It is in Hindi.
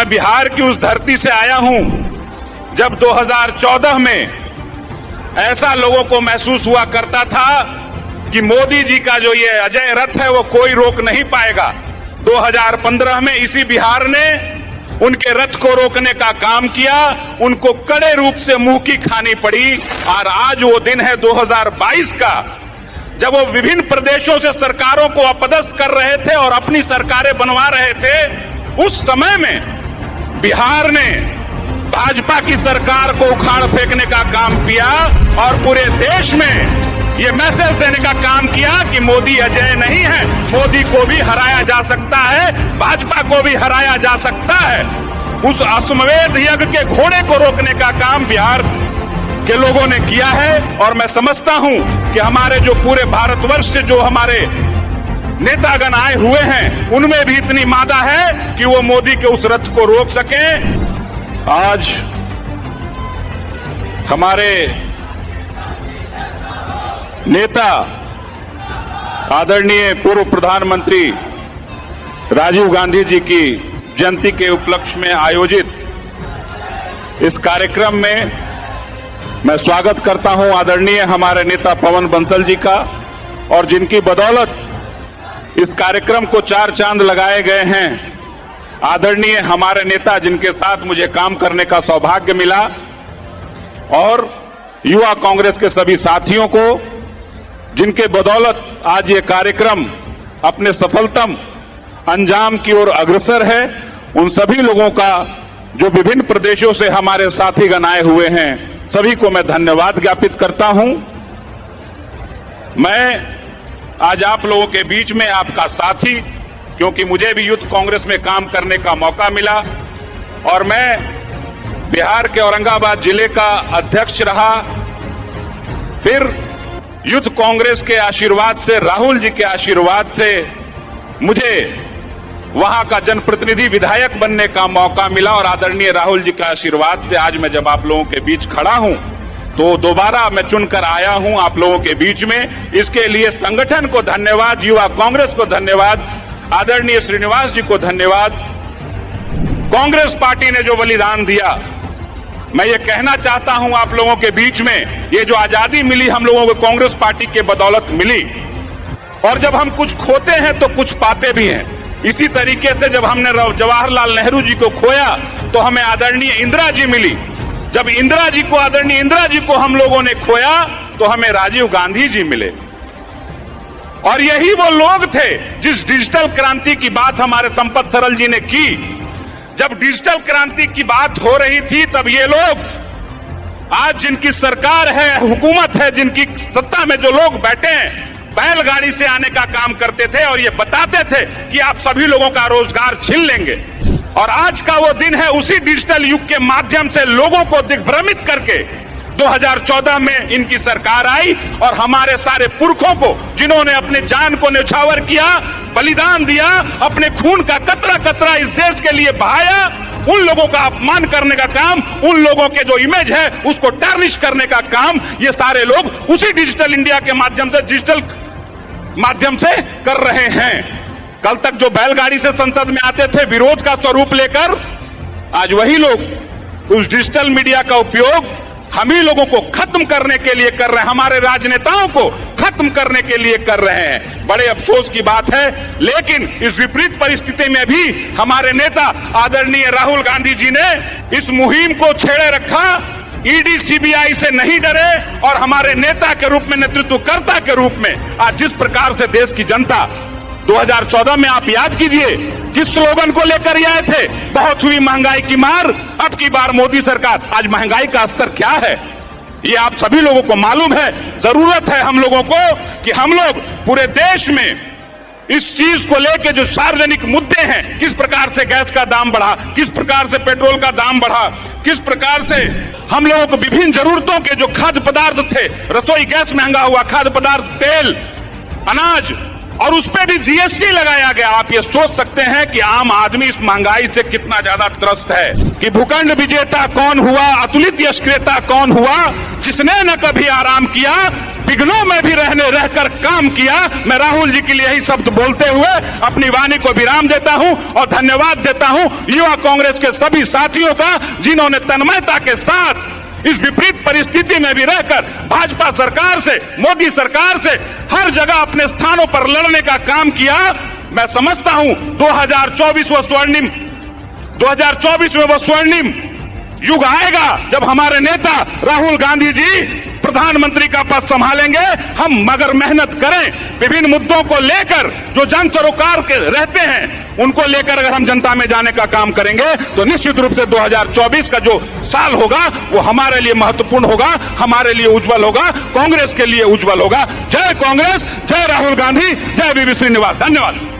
मैं बिहार की उस धरती से आया हूं जब 2014 में ऐसा लोगों को महसूस हुआ करता था कि मोदी जी का जो ये अजय रथ है वो कोई रोक नहीं पाएगा। 2015 में इसी बिहार ने उनके रथ को रोकने का काम किया, उनको कड़े रूप से मुंह की खानी पड़ी। और आज वो दिन है 2022 का, जब वो विभिन्न प्रदेशों से सरकारों को अपदस्थ कर रहे थे और अपनी सरकारें बनवा रहे थे। उस समय में बिहार ने भाजपा की सरकार को उखाड़ फेंकने का काम किया और पूरे देश में ये मैसेज देने का काम किया कि मोदी अजय नहीं है, मोदी को भी हराया जा सकता है, भाजपा को भी हराया जा सकता है। उस अश्वमेध यज्ञ के घोड़े को रोकने का काम बिहार के लोगों ने किया है। और मैं समझता हूं कि हमारे जो पूरे भारतवर्ष से जो हमारे नेतागण आए हुए हैं उनमें भी इतनी मादा है कि वो मोदी के उस रथ को रोक सके। आज हमारे नेता आदरणीय पूर्व प्रधानमंत्री राजीव गांधी जी की जयंती के उपलक्ष्य में आयोजित इस कार्यक्रम में मैं स्वागत करता हूं आदरणीय हमारे नेता पवन बंसल जी का, और जिनकी बदौलत इस कार्यक्रम को 4 चांद लगाए गए हैं। आदरणीय हमारे नेता जिनके साथ मुझे काम करने का सौभाग्य मिला, और युवा कांग्रेस के सभी साथियों को जिनके बदौलत आज ये कार्यक्रम अपने सफलतम अंजाम की ओर अग्रसर है, उन सभी लोगों का जो विभिन्न प्रदेशों से हमारे साथीगण आए हुए हैं, सभी को मैं धन्यवाद ज्ञापित करता हूं। मैं आज आप लोगों के बीच में आपका साथी, क्योंकि मुझे भी यूथ कांग्रेस में काम करने का मौका मिला और मैं बिहार के औरंगाबाद जिले का अध्यक्ष रहा। फिर यूथ कांग्रेस के आशीर्वाद से, राहुल जी के आशीर्वाद से मुझे वहां का जनप्रतिनिधि विधायक बनने का मौका मिला, और आदरणीय राहुल जी के आशीर्वाद से आज मैं जब आप लोगों के बीच खड़ा हूं तो दोबारा मैं चुनकर आया हूं आप लोगों के बीच में। इसके लिए संगठन को धन्यवाद, युवा कांग्रेस को धन्यवाद, आदरणीय श्रीनिवास जी को धन्यवाद। कांग्रेस पार्टी ने जो बलिदान दिया, मैं ये कहना चाहता हूं आप लोगों के बीच में, ये जो आजादी मिली हम लोगों को कांग्रेस पार्टी के बदौलत मिली। और जब हम कुछ खोते हैं तो कुछ पाते भी हैं। इसी तरीके से जब हमने जवाहरलाल नेहरू जी को खोया तो हमें आदरणीय इंदिरा जी मिली। जब आदरणीय इंदिरा जी को हम लोगों ने खोया तो हमें राजीव गांधी जी मिले। और यही वो लोग थे जिस डिजिटल क्रांति की बात हमारे संपत सरल जी ने की। जब डिजिटल क्रांति की बात हो रही थी तब ये लोग, आज जिनकी सरकार है, हुकूमत है, जिनकी सत्ता में जो लोग बैठे हैं, बैलगाड़ी से आने का काम करते थे और ये बताते थे कि आप सभी लोगों का रोजगार छीन लेंगे। और आज का वो दिन है, उसी डिजिटल युग के माध्यम से लोगों को दिग्भ्रमित करके 2014 में इनकी सरकार आई और हमारे सारे पुरखों को, जिन्होंने अपने जान को न्यौछावर किया, बलिदान दिया, अपने खून का कतरा कतरा इस देश के लिए बहाया, उन लोगों का अपमान करने का काम, उन लोगों के जो इमेज है उसको टार्निश करने का काम ये सारे लोग उसी डिजिटल इंडिया के माध्यम से, डिजिटल माध्यम से कर रहे हैं। कल तक जो बैलगाड़ी से संसद में आते थे विरोध का स्वरूप लेकर, आज वही लोग उस डिजिटल मीडिया का उपयोग हम ही लोगों को खत्म करने के लिए कर रहे हैं, हमारे राजनेताओं को खत्म करने के लिए कर रहे हैं। बड़े अफसोस की बात है, लेकिन इस विपरीत परिस्थिति में भी हमारे नेता आदरणीय राहुल गांधी जी ने इस मुहिम को छेड़े रखा। ईडी सीबीआई से नहीं डरे और हमारे नेता के रूप में, नेतृत्वकर्ता के रूप में आज जिस प्रकार से देश की जनता 2014 में आप याद कीजिए किस स्लोगन को लेकर ये आए थे, बहुत हुई महंगाई की मार, अब की बार मोदी सरकार। आज महंगाई का स्तर क्या है ये आप सभी लोगों को मालूम है। जरूरत है हम लोगों को कि हम लोग पूरे देश में इस चीज को लेकर जो सार्वजनिक मुद्दे हैं, किस प्रकार से गैस का दाम बढ़ा, किस प्रकार से पेट्रोल का दाम बढ़ा, किस प्रकार से हम लोगों को विभिन्न जरूरतों के जो खाद्य पदार्थ थे, रसोई गैस महंगा हुआ, खाद्य पदार्थ, तेल, अनाज, और उस पर भी जीएसटी लगाया गया। आप ये सोच सकते हैं कि आम आदमी इस महंगाई से कितना ज्यादा त्रस्त है कि भूखंड विजेता कौन हुआ, अतुलित यश क्रेता कौन हुआ, जिसने न कभी आराम किया, विघ्नों में भी रहकर काम किया। मैं राहुल जी के लिए यही शब्द बोलते हुए अपनी वाणी को विराम देता हूं और धन्यवाद देता हूं युवा कांग्रेस के सभी साथियों का, जिन्होंने तन्मयता के साथ इस विपरीत परिस्थिति में भी रहकर भाजपा सरकार से, मोदी सरकार से हर जगह अपने स्थानों पर लड़ने का काम किया। मैं समझता हूं 2024 में वो स्वर्णिम युग आएगा जब हमारे नेता राहुल गांधी जी प्रधानमंत्री का पद संभालेंगे। हम मगर मेहनत करें, विभिन्न मुद्दों को लेकर जो जन सरोकार के रहते हैं उनको लेकर अगर हम जनता में जाने का काम करेंगे तो निश्चित रूप से 2024 का जो साल होगा वो हमारे लिए महत्वपूर्ण होगा, हमारे लिए उज्जवल होगा, कांग्रेस के लिए उज्जवल होगा। जय कांग्रेस, जय राहुल गांधी, जय वीवी श्रीनिवास। धन्यवाद।